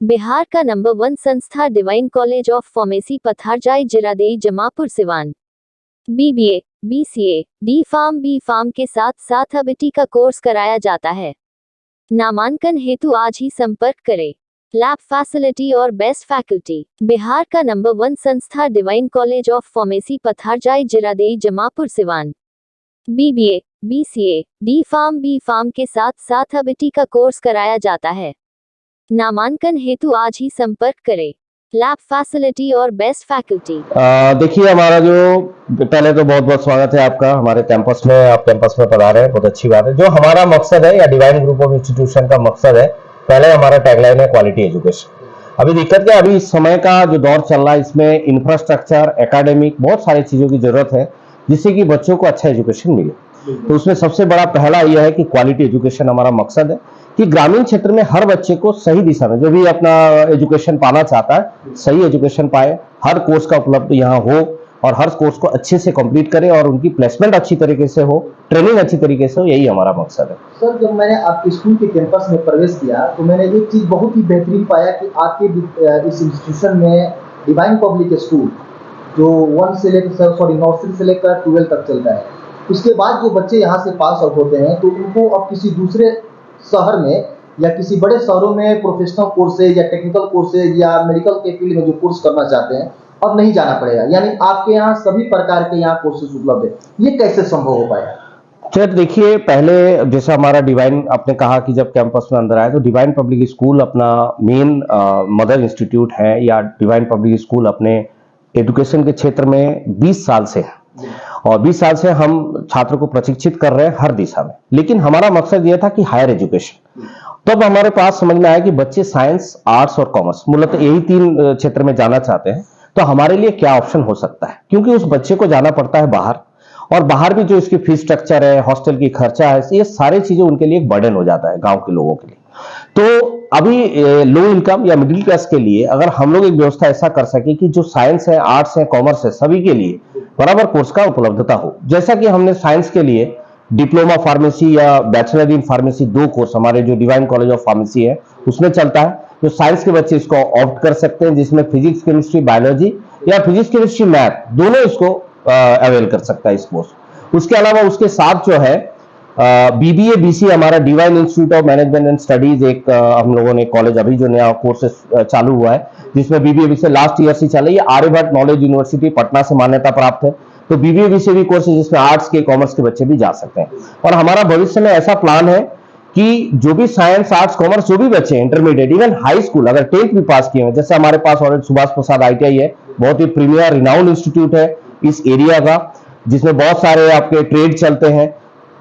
बिहार का नंबर 1 संस्था Divine college of pharmacy Patharjai Jiradei Jamapur Siwan. BBA, BCA, D.Pharm, B.Pharm के साथ साथ अब IIT का कोर्स कराया जाता है। नामांकन हेतु आज ही संपर्क करें। लैब फैसिलिटी और बेस्ट फैकल्टी। बिहार का नंबर 1 संस्था Divine college of pharmacy Patharjai Jiradei Jamapur Siwan. BBA, BCA, D.Pharm, B.Pharm के साथ साथ अब IIT का कोर्स कराया जाता है। नामांकन हेतु आज ही संपर्क करें। लैब फैसिलिटी और बेस्ट फैकल्टी। देखिए, हमारा जो पहले तो बहुत बहुत स्वागत है आपका हमारे कैंपस में। आप कैंपस में पढ़ा रहे हैं, बहुत अच्छी बात है। जो हमारा मकसद है या डिवाइन ग्रुप ऑफ इंस्टीट्यूशन का मकसद है, पहले हमारा टैगलाइन है क्वालिटी एजुकेशन। अभी दिक्कत क्या, अभी इस समय का जो दौर चल रहा है, इसमें इंफ्रास्ट्रक्चर, एकेडमिक, बहुत सारी चीजों की जरूरत है जिससे कि बच्चों को अच्छा एजुकेशन मिले। तो उसमें सबसे बड़ा पहला यह है कि क्वालिटी एजुकेशन हमारा मकसद है कि ग्रामीण क्षेत्र में हर बच्चे को सही दिशा में, जो भी अपना एजुकेशन पाना चाहता है, सही एजुकेशन पाए, हर कोर्स का उपलब्ध यहाँ हो और हर कोर्स को अच्छे से कंप्लीट करें और उनकी प्लेसमेंट अच्छी तरीके से हो, ट्रेनिंग अच्छी तरीके से हो, यही हमारा मकसद है। सर, जब मैंने आपके स्कूल के कैंपस में प्रवेश किया तो मैंने एक चीज बहुत ही बेहतरीन पाया कि आपके इस इंस्टीट्यूशन में डिवाइन पब्लिक स्कूल जो नर्सरी से लेकर 12 तक चलता है, उसके बाद जो बच्चे यहाँ से पास आउट होते हैं तो उनको अब किसी दूसरे शहर में या किसी बड़े शहरों में प्रोफेशनल कोर्सेज या टेक्निकल कोर्सेज या मेडिकल के फील्ड में जो कोर्स करना चाहते हैं अब नहीं जाना पड़ेगा, यानी आपके यहाँ सभी प्रकार के यहाँ कोर्सेज उपलब्ध है। ये कैसे संभव हो पाया? सर देखिए, पहले जैसा हमारा डिवाइन, आपने कहा कि जब कैंपस में अंदर आए तो डिवाइन पब्लिक स्कूल अपना मेन मदर इंस्टीट्यूट है, या डिवाइन पब्लिक स्कूल अपने एजुकेशन के क्षेत्र में 20 साल से है और 20 साल से हम छात्रों को प्रशिक्षित कर रहे हैं हर दिशा में। लेकिन हमारा मकसद यह था कि हायर एजुकेशन, तब हमारे पास समझ में आया कि बच्चे साइंस, आर्ट्स और कॉमर्स, मूलतः यही 3 क्षेत्र में जाना चाहते हैं, तो हमारे लिए क्या ऑप्शन हो सकता है, क्योंकि उस बच्चे को जाना पड़ता है बाहर, और बाहर भी जो इसकी फीस स्ट्रक्चर है, हॉस्टल की खर्चा है, ये सारी चीजें उनके लिए एक बर्डन हो जाता है गांव के लोगों के लिए। तो अभी लो इनकम या मिडिल क्लास के लिए अगर हम लोग एक व्यवस्था ऐसा कर सके कि जो साइंस है, आर्ट्स है, कॉमर्स है, सभी के लिए बराबर कोर्स का उपलब्धता हो। जैसा कि हमने साइंस के लिए डिप्लोमा फार्मेसी या बैचलर इन फार्मेसी 2 कोर्स हमारे जो डिवाइन कॉलेज ऑफ फार्मेसी है उसमें चलता है, जो साइंस के बच्चे इसको ऑप्ट कर सकते हैं, जिसमें फिजिक्स, केमिस्ट्री, बायोलॉजी या फिजिक्स, केमिस्ट्री, मैथ दोनों इसको अवेल कर सकता है इस कोर्स। उसके अलावा उसके साथ जो है BBA, BCA हमारा divine institute of management and studies एक हम लोगों ने कॉलेज अभी जो नया कोर्सेस चालू हुआ है, जिसमें BBA, BCA लास्ट ईयर से चल रही है। आर्यभट्ट नॉलेज यूनिवर्सिटी पटना से मान्यता प्राप्त है, तो BBA, BCA भी कोर्स है जिसमें आर्ट्स के, कॉमर्स के बच्चे भी जा सकते हैं। और हमारा भविष्य में ऐसा प्लान है कि जो भी साइंस, आर्ट्स, कॉमर्स जो भी बच्चे इंटरमीडिएट, इवन हाई स्कूल अगर 10th भी पास किए हैं, जैसे हमारे पास ऑलरेडी सुभाष प्रसाद ITI है, बहुत ही प्रीमियर रिनाउंड इंस्टीट्यूट है इस एरिया का, जिसमें बहुत सारे आपके ट्रेड चलते हैं,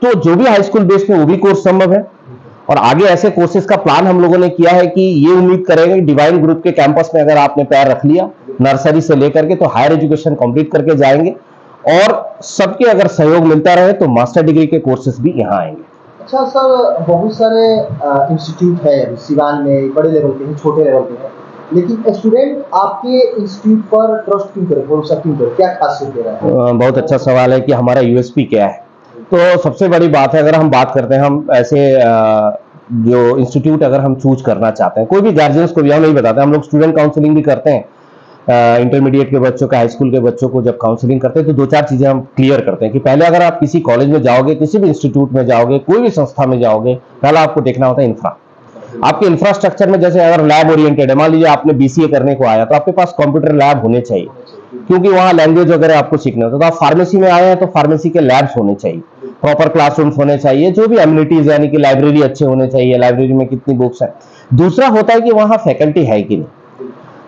तो जो भी हाई स्कूल बेस में वो भी कोर्स संभव है। और आगे ऐसे कोर्सेज का प्लान हम लोगों ने किया है कि ये उम्मीद करेंगे कि डिवाइन ग्रुप के कैंपस में अगर आपने पैर रख लिया नर्सरी से लेकर के, तो हायर एजुकेशन कंप्लीट करके जाएंगे और सबके अगर सहयोग मिलता रहे तो मास्टर डिग्री के कोर्सेज भी यहाँ आएंगे। अच्छा सर, बहुत सारे इंस्टीट्यूट है सिवान में, बड़े लेवल के हैं, छोटे लेवल के हैं, लेकिन स्टूडेंट आपके इंस्टीट्यूट पर ट्रस्ट क्यों करे, भरोसा क्यों करे, क्या खासियत दे रहा है? बहुत अच्छा सवाल है कि हमारा USP क्या है। तो सबसे बड़ी बात है, अगर हम बात करते हैं, हम ऐसे जो इंस्टीट्यूट अगर हम चूज करना चाहते हैं, कोई भी गार्जियंस को भी हम नहीं बताते, हम लोग स्टूडेंट काउंसलिंग भी करते हैं। इंटरमीडिएट के बच्चों का, हाई स्कूल के बच्चों को जब काउंसलिंग करते हैं तो 2-4 चीजें हम क्लियर करते हैं कि पहले अगर आप किसी कॉलेज में जाओगे, किसी भी इंस्टीट्यूट में जाओगे, कोई भी संस्था में जाओगे, पहला आपको देखना होता है इंफ्रा। आपके इंफ्रास्ट्रक्चर में, जैसे अगर लैब ओरिएंटेड है, मान लीजिए आपने BCA करने को आया तो आपके पास कंप्यूटर लैब होने चाहिए, क्योंकि वहां लैंग्वेज वगैरह आपको सीखना होता है। तो आप फार्मेसी में आए हैं तो फार्मेसी के लैब्स होने चाहिए, प्रॉपर क्लासरूम्स होने चाहिए, जो भी एमिनिटीज यानी कि लाइब्रेरी अच्छे होने चाहिए, लाइब्रेरी में कितनी बुक्स है। दूसरा होता है कि वहां फैकल्टी है कि नहीं।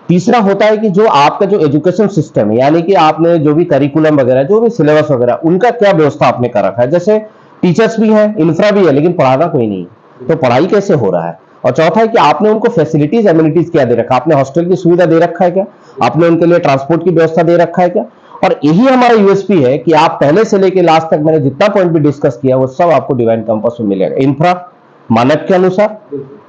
तीसरा होता है कि जो आपका जो एजुकेशन सिस्टम है, यानी कि आपने जो भी करिकुलम वगैरह, जो भी सिलेबस वगैरह, उनका क्या व्यवस्था आपने कर रखा है। जैसे टीचर्स भी हैं, इंफ्रा भी है, लेकिन पढ़ाना कोई नहीं है, तो पढ़ाई कैसे हो रहा है। और चौथा है कि आपने उनको फैसिलिटीज, एमिनिटीज क्या दे रखा है, आपने हॉस्टल की सुविधा दे रखा है क्या, आपने उनके लिए ट्रांसपोर्ट की व्यवस्था दे रखा है क्या। और यही हमारा USP है कि आप पहले से लेकर लास्ट तक मैंने जितना पॉइंट भी डिस्कस किया वो सब आपको डिवाइन कैंपस में मिलेगा। इंफ्रा मानक के अनुसार,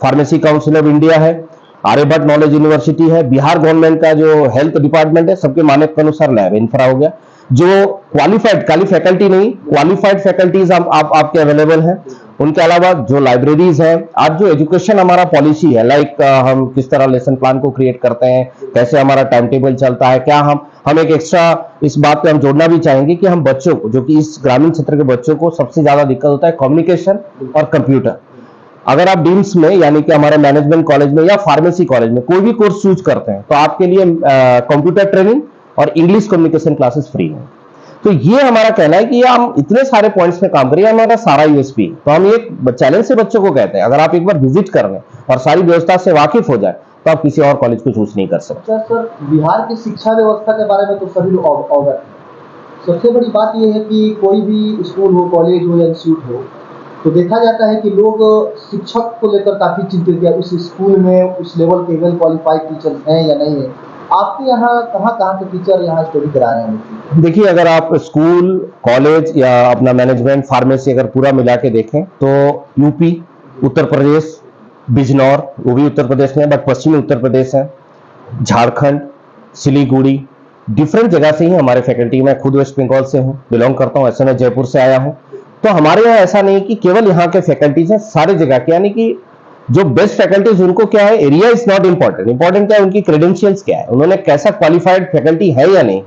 फार्मेसी काउंसिल ऑफ इंडिया है, आर्यभट्ट नॉलेज यूनिवर्सिटी है, बिहार गवर्नमेंट का जो हेल्थ डिपार्टमेंट है, सबके मानक के अनुसार लैब, इंफ्रा हो गया। जो क्वालिफाइड, खाली फैकल्टी नहीं, क्वालिफाइड फैकल्टीज आपके अवेलेबल हैं। उनके अलावा जो लाइब्रेरीज हैं, आज जो एजुकेशन हमारा पॉलिसी है, लाइक हम किस तरह लेसन प्लान को क्रिएट करते हैं, कैसे हमारा टाइम टेबल चलता है, क्या हम एक एक्स्ट्रा इस बात पे हम जोड़ना भी चाहेंगे कि हम बच्चों को, जो कि इस ग्रामीण क्षेत्र के बच्चों को सबसे ज्यादा दिक्कत होता है कम्युनिकेशन और कंप्यूटर। अगर आप डीम्स में यानी कि हमारे मैनेजमेंट कॉलेज में या फार्मेसी कॉलेज में कोई भी कोर्स चूज करते हैं तो आपके लिए कंप्यूटर ट्रेनिंग और इंग्लिश कम्युनिकेशन क्लासेस फ्री हैं। तो ये हमारा कहना है कि हम इतने सारे पॉइंट्स में काम करिए, हमारा सारा यूएसपी। तो हम ये चैलेंज से बच्चों को कहते हैं, अगर आप एक बार विजिट कर लें और सारी व्यवस्था से वाकिफ हो जाए तो आप किसी और कॉलेज को चूज नहीं कर सकते। सर, बिहार की शिक्षा व्यवस्था के बारे में तो सभी लोग अवगत हैं। सबसे बड़ी बात यह है कि कोई भी स्कूल हो, कॉलेज हो या इंस्टीट्यूट हो, तो देखा जाता है कि लोग शिक्षक को लेकर काफी चिंतित है, उस स्कूल में उस लेवल के वेल क्वालिफाइड टीचर्स हैं या नहीं है। आपके यहाँ कहाँ के टीचर यहाँ स्टडी करा रहे हैं? देखिए, अगर आप स्कूल, कॉलेज या अपना मैनेजमेंट, फार्मेसी अगर पूरा मिला के देखें तो यूपी, उत्तर प्रदेश, बिजनौर, वो भी उत्तर प्रदेश में बट पश्चिमी उत्तर प्रदेश है, झारखंड, सिलीगुड़ी, डिफरेंट जगह से ही हमारे फैकल्टी। मैं खुद वेस्ट बंगाल से हूँ, बिलोंग करता हूँ, ऐसे मैं जयपुर से आया हूँ। तो हमारे यहाँ ऐसा नहीं कि केवल यहाँ के फैकल्टीज हैं, सारे जगह के, यानी कि जो बेस्ट फैकल्टीज उनको क्या है, area is not important, important क्या है उनकी क्रेडेंशियल्स क्या है, उन्होंने कैसा क्वालिफाइड फैकल्टी है या नहीं।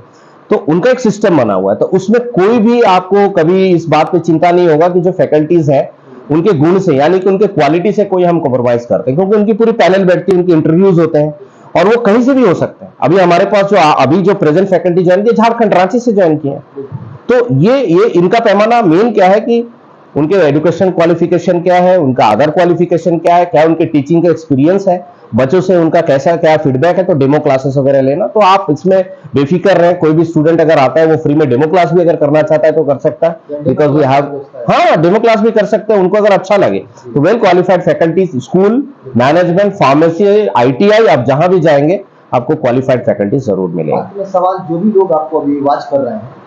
तो उनका एक सिस्टम बना हुआ है, तो उसमें कोई भी आपको कभी इस बात पे चिंता नहीं होगा कि जो फैकल्टीज है उनके गुण से यानी कि उनके क्वालिटी से कोई हम कॉम्प्रोमाइज करते हैं, क्योंकि उनकी पूरी पैनल बैठती है, उनके इंटरव्यूज होते हैं और वो कहीं से भी हो सकते हैं। अभी हमारे पास जो प्रेजेंट फैकल्टी ज्वाइन की झारखंड, रांची से ज्वाइन किए हैं। तो ये इनका पैमाना मेन क्या है कि उनके एजुकेशन क्वालिफिकेशन क्या है, उनका अदर क्वालिफिकेशन क्या है, क्या उनके टीचिंग का एक्सपीरियंस है, बच्चों से उनका कैसा क्या फीडबैक है। तो डेमो क्लासेस वगैरह लेना, तो आप इसमें बेफिक्र रहे, कोई भी स्टूडेंट अगर आता है वो फ्री में डेमो क्लास भी अगर करना चाहता है तो कर सकता है, बिकॉज वी हैव, हाँ डेमो क्लास भी कर सकते हैं, उनको अगर अच्छा लगे तो well qualified faculties, school, management, pharmacy, ITI, आप जहां भी जाएंगे आपको क्वालिफाइड फैकल्टी जरूर मिलेंगे। सवाल, जो भी लोग आपको अभी वॉच कर रहे हैं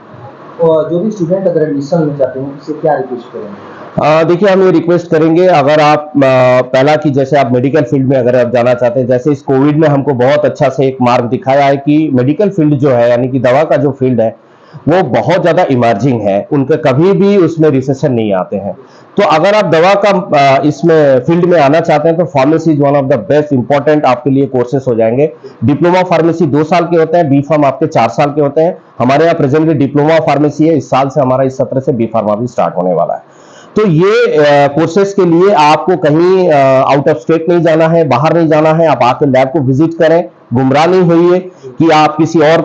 और जो भी स्टूडेंट अगर एडमिशन लेना चाहते हैं उससे क्या रिक्वेस्ट करेंगे? देखिए, हम ये रिक्वेस्ट करेंगे, अगर आप पहला कि जैसे आप मेडिकल फील्ड में अगर आप जाना चाहते हैं, जैसे इस कोविड में हमको बहुत अच्छा से एक मार्ग दिखाया है कि मेडिकल फील्ड जो है यानी कि दवा का जो फील्ड है वो बहुत ज्यादा इमर्जिंग है, उनके कभी भी उसमें रिसेशन नहीं आते हैं। तो अगर आप दवा का इसमें फील्ड में आना चाहते हैं तो pharmacy is one of the best important आपके लिए कोर्सेस हो जाएंगे। डिप्लोमा फार्मेसी 2 साल के होते हैं, बी फार्म आपके 4 साल के होते हैं। हमारे यहाँ प्रेजेंटली डिप्लोमा फार्मेसी है, इस साल से हमारा इस सत्र से बी फार्मा भी स्टार्ट होने वाला है। तो ये कोर्सेज के लिए आपको कहीं आउट ऑफ स्टेट नहीं जाना है, बाहर नहीं जाना है, आप आके लैब को विजिट करें, गुमराह नहीं होइए कि आप किसी और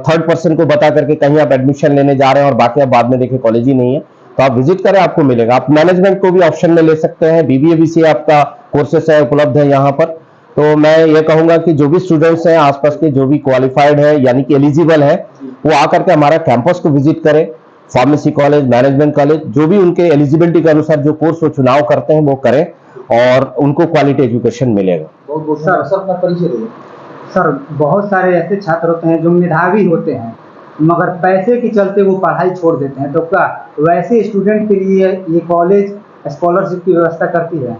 थर्ड पर्सन को बता करके कहीं आप एडमिशन लेने जा रहे हैं और बाकी आप बाद में देखें कॉलेज ही नहीं है। तो आप विजिट करें, आपको मिलेगा। आप मैनेजमेंट को भी ऑप्शन में ले सकते हैं, बीबीए बीसीए आपका कोर्सेस है उपलब्ध है यहाँ पर। तो मैं ये कहूंगा कि जो भी स्टूडेंट्स हैं आसपास के, जो भी क्वालिफाइड है यानी कि एलिजिबल है, वो आकर के हमारा कैंपस को विजिट करें। फार्मेसी कॉलेज, मैनेजमेंट कॉलेज, जो भी उनके एलिजिबिलिटी के अनुसार जो कोर्स वो चुनाव करते हैं वो करें और उनको क्वालिटी एजुकेशन मिलेगा। बहुत सर, अपना परिचय दें। सर, बहुत सारे ऐसे छात्र होते हैं जो मेधावी होते हैं मगर पैसे के चलते वो पढ़ाई छोड़ देते हैं, तो क्या वैसे स्टूडेंट के लिए ये कॉलेज स्कॉलरशिप की व्यवस्था करती है?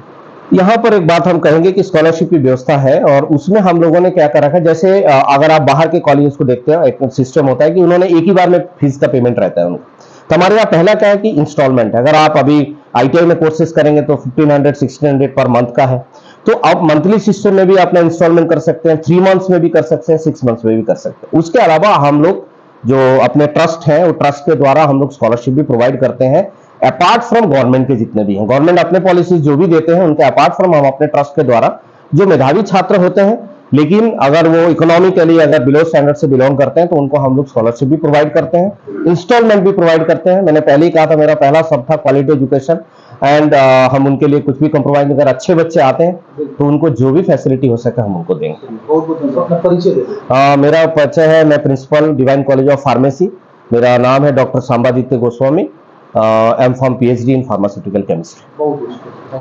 यहाँ पर एक बात हम कहेंगे कि स्कॉलरशिप की व्यवस्था है और उसमें हम लोगों ने क्या कर रखा है, जैसे अगर आप बाहर के कॉलेजेस को देखते हैं, एक सिस्टम होता है कि उन्होंने एक ही बार में फीस का पेमेंट रहता है उनका। तो हमारे यहाँ पहला क्या है कि इंस्टॉलमेंट है। अगर आप अभी आईटीआई में कोर्सेज करेंगे तो 1500-1600 पर मंथ का है। तो आप मंथली सिस्टम में भी अपना इंस्टॉलमेंट कर सकते हैं, 3 मंथ्स में भी कर सकते हैं, 6 मंथ्स में भी कर सकते हैं। उसके अलावा हम लोग जो अपने ट्रस्ट है, वो ट्रस्ट के द्वारा हम लोग स्कॉलरशिप भी प्रोवाइड करते हैं अपार्ट फ्रॉम गवर्नमेंट के जितने भी हैं। गवर्नमेंट अपने पॉलिसीज जो भी देते हैं उनके अपार्ट फ्रॉम हम अपने ट्रस्ट के द्वारा जो मेधावी छात्र होते हैं लेकिन अगर वो इकोनॉमिकली अगर बिलो स्टैंडर्ड से बिलोंग करते हैं तो उनको हम लोग स्कॉलरशिप भी प्रोवाइड करते हैं, इंस्टॉलमेंट भी प्रोवाइड करते हैं। मैंने पहले ही कहा था मेरा पहला सब था क्वालिटी एजुकेशन एंड हम उनके लिए कुछ भी कॉम्प्रोमाइज, अगर अच्छे बच्चे आते हैं तो उनको जो भी फैसिलिटी हो सके हम उनको देंगे। अपना परिचय दें। मेरा परिचय है, मैं principal Divine college of pharmacy, मेरा नाम है doctor Sambaditya Goswami, M pharm PhD in pharmaceutical chemistry. बहुत